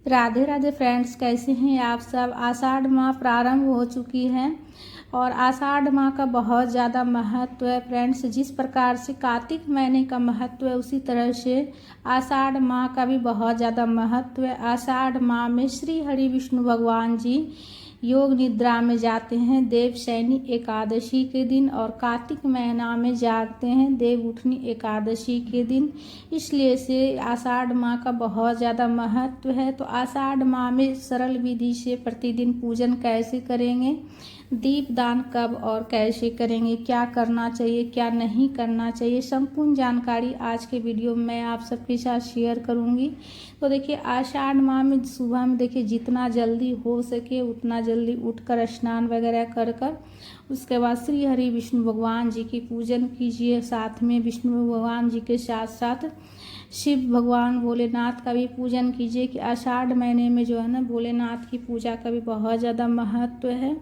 Radhe Radhe friends, कैसे हैं आप सब। आषाढ़ माह प्रारंभ हो चुकी है और आषाढ़ माह का बहुत ज़्यादा महत्व है फ्रेंड्स। जिस प्रकार से कार्तिक महीने का महत्व है उसी तरह से आषाढ़ माह का भी बहुत ज़्यादा महत्व है। आषाढ़ माह में श्री हरि विष्णु भगवान जी योग निद्रा में जाते हैं देवशयनी एकादशी के दिन, और कार्तिक महीना में जागते हैं देवउठनी एकादशी के दिन। इसलिए से आषाढ़ माह का बहुत ज़्यादा महत्व है। तो आषाढ़ माह में सरल विधि से प्रतिदिन पूजन कैसे करेंगे, दीपदान कब और कैसे करेंगे, क्या करना चाहिए क्या नहीं करना चाहिए, संपूर्ण जानकारी आज के वीडियो में मैं आप सबके साथ शेयर करूंगी। तो देखिए, आषाढ़ माह में सुबह में देखिए जितना जल्दी हो सके उतना जल्दी उठकर स्नान वगैरह कर उसके बाद श्री हरि विष्णु भगवान जी की पूजन कीजिए। साथ में विष्णु भगवान जी के साथ साथ शिव भगवान भोलेनाथ का भी पूजन कीजिए कि आषाढ़ महीने में जो है ना भोलेनाथ की पूजा का भी बहुत ज़्यादा महत्व है।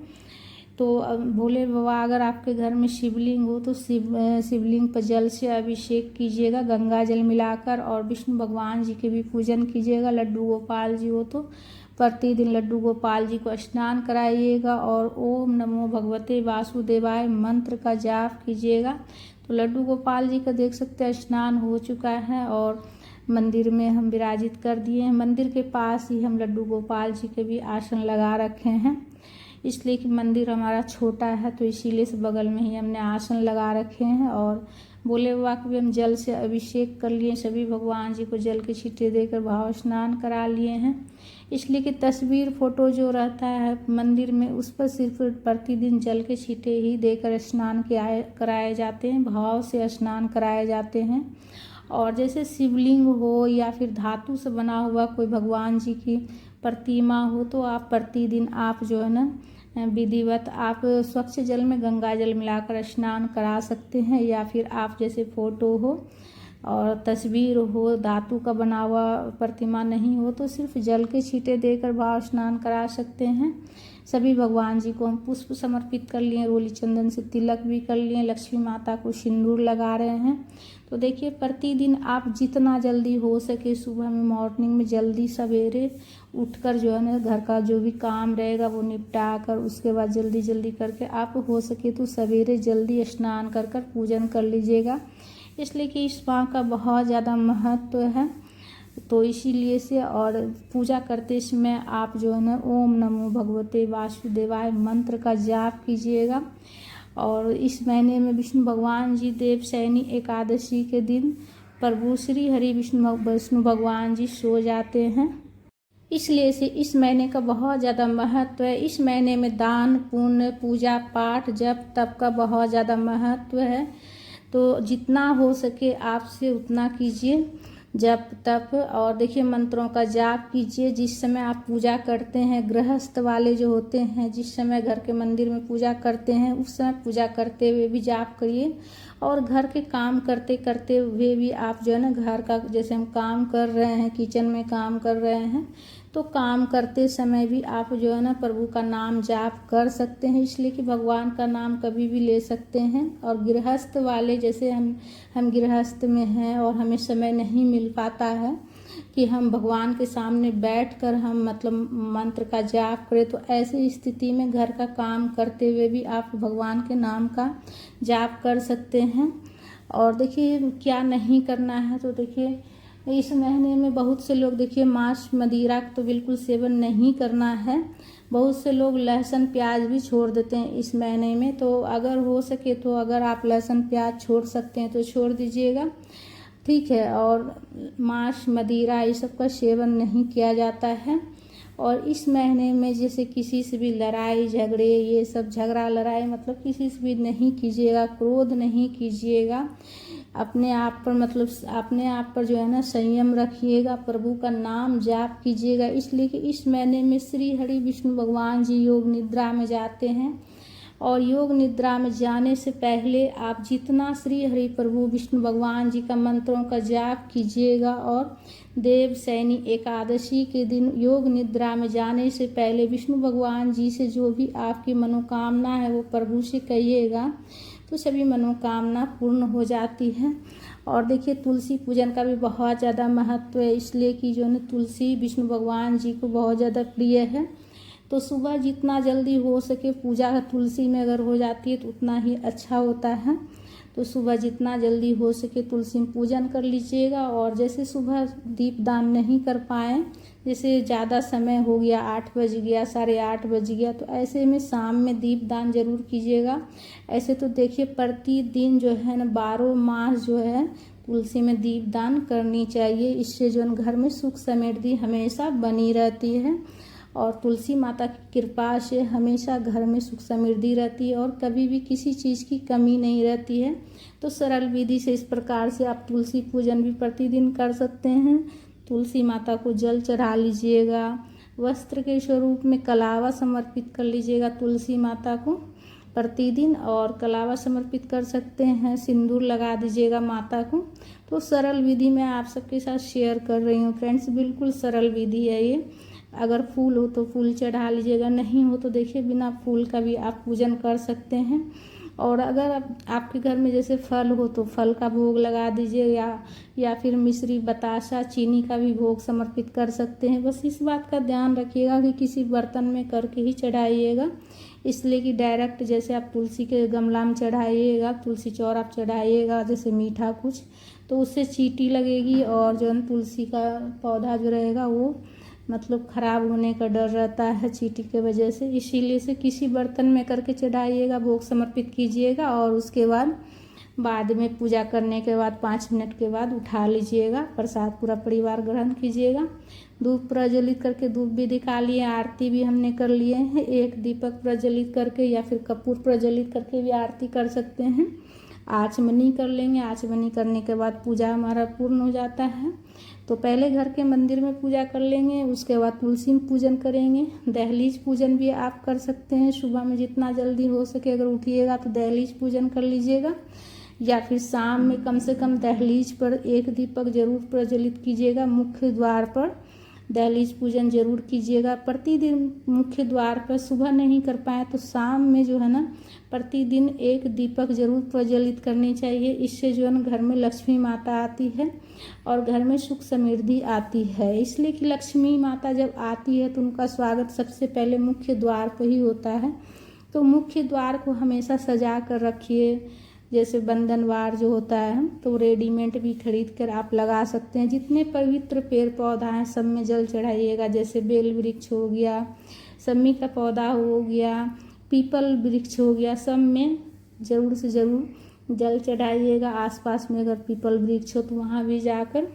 तो भोले बाबा अगर आपके घर में शिवलिंग हो तो शिवलिंग पर जल से अभिषेक कीजिएगा गंगा जल मिलाकर, और विष्णु भगवान जी के भी पूजन कीजिएगा। लड्डू गोपाल जी हो तो प्रतिदिन लड्डू गोपाल जी को स्नान कराइएगा और ओम नमो भगवते वासुदेवाय मंत्र का जाप कीजिएगा। तो लड्डू गोपाल जी का देख सकते हैं स्नान हो चुका है और मंदिर में हम विराजित कर दिए हैं। मंदिर के पास ही हम लड्डू गोपाल जी के भी आसन लगा रखे हैं, इसलिए कि मंदिर हमारा छोटा है तो इसीलिए से बगल में ही हमने आसन लगा रखे हैं। और भोले बाबा को भी हम जल से अभिषेक कर लिए, सभी भगवान जी को जल के छींटे देकर भाव स्नान करा लिए हैं। इसलिए कि तस्वीर फोटो जो रहता है मंदिर में उस पर सिर्फ प्रतिदिन जल के छींटे ही देकर स्नान कराए जाते हैं, भाव से स्नान कराए जाते हैं। और जैसे शिवलिंग हो या फिर धातु से बना हुआ कोई भगवान जी की प्रतिमा हो तो आप प्रतिदिन आप जो है ना विधिवत आप स्वच्छ जल में गंगा जल मिलाकर स्नान करा सकते हैं, या फिर आप जैसे फोटो हो और तस्वीर हो धातु का बना हुआ प्रतिमा नहीं हो तो सिर्फ जल के छींटे देकर भाव स्नान करा सकते हैं। सभी भगवान जी को हम पुष्प समर्पित कर लिए, रोली चंदन से तिलक भी कर लिए, लक्ष्मी माता को सिंदूर लगा रहे हैं। तो देखिए, प्रतिदिन आप जितना जल्दी हो सके सुबह में मॉर्निंग में जल्दी सवेरे उठकर जो है ना घर का जो भी काम रहेगा वो निपटा कर उसके बाद जल्दी जल्दी करके आप हो सके तो सवेरे जल्दी स्नान कर पूजन कर लीजिएगा, इसलिए कि इस माह का बहुत ज़्यादा महत्व है। तो इसीलिए से और पूजा करते समय आप जो है ना ओम नमो भगवते वासुदेवाय मंत्र का जाप कीजिएगा। और इस महीने में विष्णु भगवान जी देवशयनी एकादशी के दिन प्रभु श्री हरि विष्णु भगवान जी सो जाते हैं, इसलिए से इस महीने का बहुत ज़्यादा महत्व है। इस महीने में दान पुण्य पूजा पाठ जप तप का बहुत ज़्यादा महत्व है। तो जितना हो सके आपसे उतना कीजिए जप तप, और देखिए मंत्रों का जाप कीजिए। जिस समय आप पूजा करते हैं गृहस्थ वाले जो होते हैं जिस समय घर के मंदिर में पूजा करते हैं उस समय पूजा करते हुए भी जाप करिए, और घर के काम करते करते हुए भी आप जो है ना घर का जैसे हम काम कर रहे हैं किचन में काम कर रहे हैं तो काम करते समय भी आप जो है ना प्रभु का नाम जाप कर सकते हैं, इसलिए कि भगवान का नाम कभी भी ले सकते हैं। और गृहस्थ वाले जैसे हम गृहस्थ में हैं और हमें समय नहीं मिल पाता है कि हम भगवान के सामने बैठकर हम मतलब मंत्र का जाप करें, तो ऐसी स्थिति में घर का काम करते हुए भी आप भगवान के नाम का जाप कर सकते हैं। और देखिए क्या नहीं करना है, तो देखिए इस महीने में बहुत से लोग देखिए मांस मदिरा तो बिल्कुल सेवन नहीं करना है। बहुत से लोग लहसुन प्याज भी छोड़ देते हैं इस महीने में, तो अगर हो सके तो अगर आप लहसुन प्याज छोड़ सकते हैं तो छोड़ दीजिएगा, ठीक है। और मांस मदिरा ये सब का सेवन नहीं किया जाता है। और इस महीने में जैसे किसी से भी लड़ाई झगड़े ये सब झगड़ा लड़ाई मतलब किसी से भी नहीं कीजिएगा, क्रोध नहीं कीजिएगा, अपने आप पर मतलब अपने आप पर जो है ना संयम रखिएगा, प्रभु का नाम जाप कीजिएगा। इसलिए कि इस महीने में श्री हरि विष्णु भगवान जी योग निद्रा में जाते हैं, और योग निद्रा में जाने से पहले आप जितना श्री हरि प्रभु विष्णु भगवान जी का मंत्रों का जाप कीजिएगा। और देवशयनी एकादशी के दिन योग निद्रा में जाने से पहले विष्णु भगवान जी से जो भी आपकी मनोकामना है वो प्रभु से कहिएगा। तो सभी मनोकामना पूर्ण हो जाती है। और देखिए तुलसी पूजन का भी बहुत ज़्यादा महत्व है, इसलिए कि जो है तुलसी विष्णु भगवान जी को बहुत ज़्यादा प्रिय है। तो सुबह जितना जल्दी हो सके पूजा तुलसी में अगर हो जाती है तो उतना ही अच्छा होता है। तो सुबह जितना जल्दी हो सके तुलसी में पूजन कर लीजिएगा। और जैसे सुबह दीपदान नहीं कर पाएँ, जैसे ज़्यादा समय हो गया, 8 बज गया, 8:30 बज गया, तो ऐसे में शाम में दीपदान जरूर कीजिएगा। ऐसे तो देखिए प्रतिदिन जो है ना 12 मास जो है तुलसी में दीपदान करनी चाहिए। इससे जो है घर में सुख समृद्धि हमेशा बनी रहती है और तुलसी माता की कृपा से हमेशा घर में सुख समृद्धि रहती है और कभी भी किसी चीज़ की कमी नहीं रहती है। तो सरल विधि से इस प्रकार से आप तुलसी पूजन भी प्रतिदिन कर सकते हैं। तुलसी माता को जल चढ़ा लीजिएगा, वस्त्र के स्वरूप में कलावा समर्पित कर लीजिएगा तुलसी माता को प्रतिदिन, और कलावा समर्पित कर सकते हैं, सिंदूर लगा दीजिएगा माता को। तो सरल विधि मैं आप सबके साथ शेयर कर रही हूँ फ्रेंड्स, बिल्कुल सरल विधि है ये। अगर फूल हो तो फूल चढ़ा लीजिएगा, नहीं हो तो देखिए बिना फूल का भी आप पूजन कर सकते हैं। और अगर आपके घर में जैसे फल हो तो फल का भोग लगा दीजिए, या फिर मिश्री बतासा चीनी का भी भोग समर्पित कर सकते हैं। बस इस बात का ध्यान रखिएगा कि किसी बर्तन में करके ही चढ़ाइएगा, इसलिए कि डायरेक्ट जैसे आप तुलसी के गमला में चढ़ाइएगा, तुलसी चौर आप चढ़ाइएगा जैसे मीठा कुछ, तो उससे चींटी लगेगी और जो है तुलसी का पौधा जो रहेगा वो मतलब ख़राब होने का डर रहता है चींटी के वजह से। इसीलिए से किसी बर्तन में करके चढ़ाइएगा, भोग समर्पित कीजिएगा और उसके बाद में पूजा करने के बाद 5 मिनट के बाद उठा लीजिएगा। प्रसाद पूरा परिवार ग्रहण कीजिएगा। धूप प्रज्वलित करके धूप भी दिखा लिए, आरती भी हमने कर लिए हैं। एक दीपक प्रज्वलित करके या फिर कपूर प्रज्वलित करके भी आरती कर सकते हैं। आचमनी कर लेंगे, आचमनी करने के बाद पूजा हमारा पूर्ण हो जाता है। तो पहले घर के मंदिर में पूजा कर लेंगे, उसके बाद तुलसी में पूजन करेंगे। दहलीज पूजन भी आप कर सकते हैं, सुबह में जितना जल्दी हो सके अगर उठिएगा तो दहलीज पूजन कर लीजिएगा, या फिर शाम में कम से कम दहलीज पर एक दीपक जरूर प्रज्वलित कीजिएगा। मुख्य द्वार पर दहलीज पूजन जरूर कीजिएगा प्रतिदिन। मुख्य द्वार पर सुबह नहीं कर पाए तो शाम में जो है ना प्रतिदिन एक दीपक जरूर प्रज्वलित करनी चाहिए। इससे जो है ना घर में लक्ष्मी माता आती है और घर में सुख समृद्धि आती है। इसलिए कि लक्ष्मी माता जब आती है तो उनका स्वागत सबसे पहले मुख्य द्वार पर ही होता है। तो मुख्य द्वार को हमेशा सजा कर रखिए। जैसे बंधनवार जो होता है तो रेडीमेड भी खरीद कर आप लगा सकते हैं। जितने पवित्र पेड़ पौधा हैं सब में जल चढ़ाइएगा, जैसे बेल वृक्ष हो गया, सम्मी का पौधा हो गया, पीपल वृक्ष हो गया, सब में ज़रूर से ज़रूर जल चढ़ाइएगा। आसपास में अगर पीपल वृक्ष हो तो वहाँ भी जाकर,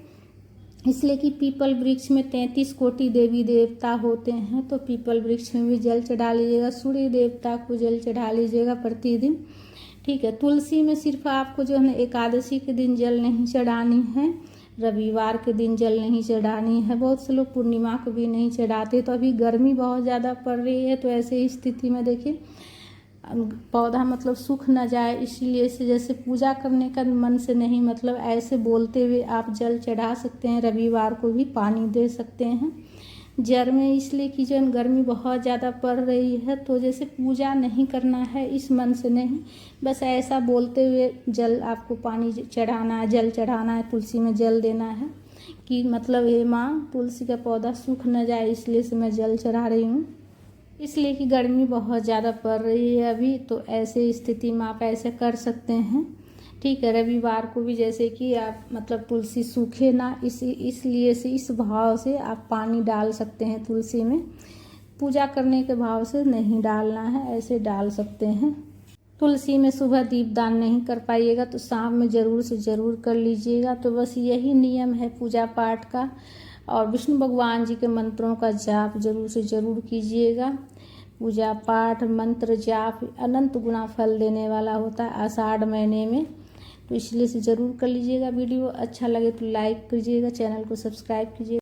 इसलिए कि पीपल वृक्ष में 33 कोटि देवी देवता होते हैं, तो पीपल वृक्ष में भी जल चढ़ा लीजिएगा। सूर्य देवता को जल चढ़ा लीजिएगा प्रतिदिन, ठीक है। तुलसी में सिर्फ आपको जो है ना एकादशी के दिन जल नहीं चढ़ानी है, रविवार के दिन जल नहीं चढ़ानी है। बहुत से लोग पूर्णिमा को भी नहीं चढ़ाते। तो अभी गर्मी बहुत ज़्यादा पड़ रही है, तो ऐसे स्थिति में देखिए पौधा मतलब सूख ना जाए, इसीलिए से जैसे पूजा करने का मन से नहीं, मतलब ऐसे बोलते हुए आप जल चढ़ा सकते हैं। रविवार को भी पानी दे सकते हैं जड़ में, इसलिए कि जो गर्मी बहुत ज़्यादा पड़ रही है। तो जैसे पूजा नहीं करना है इस मन से नहीं, बस ऐसा बोलते हुए जल आपको पानी चढ़ाना है, जल चढ़ाना है, तुलसी में जल देना है कि मतलब हे माँ तुलसी का पौधा सूख न जाए, इसलिए से मैं जल चढ़ा रही हूँ। इसलिए कि गर्मी बहुत ज़्यादा पड़ रही है अभी, तो ऐसे स्थिति में आप ऐसे कर सकते हैं, ठीक है। रविवार को भी जैसे कि आप मतलब तुलसी सूखे ना, इसलिए से इस भाव से आप पानी डाल सकते हैं तुलसी में। पूजा करने के भाव से नहीं डालना है, ऐसे डाल सकते हैं। तुलसी में सुबह दीपदान नहीं कर पाइएगा तो शाम में ज़रूर से ज़रूर कर लीजिएगा। तो बस यही नियम है पूजा पाठ का। और विष्णु भगवान जी के मंत्रों का जाप जरूर से ज़रूर कीजिएगा। पूजा पाठ मंत्र जाप अनंत गुना फल देने वाला होता है आषाढ़ महीने में, तो इसलिए से ज़रूर कर लीजिएगा। वीडियो अच्छा लगे तो लाइक कीजिएगा, चैनल को सब्सक्राइब कीजिएगा।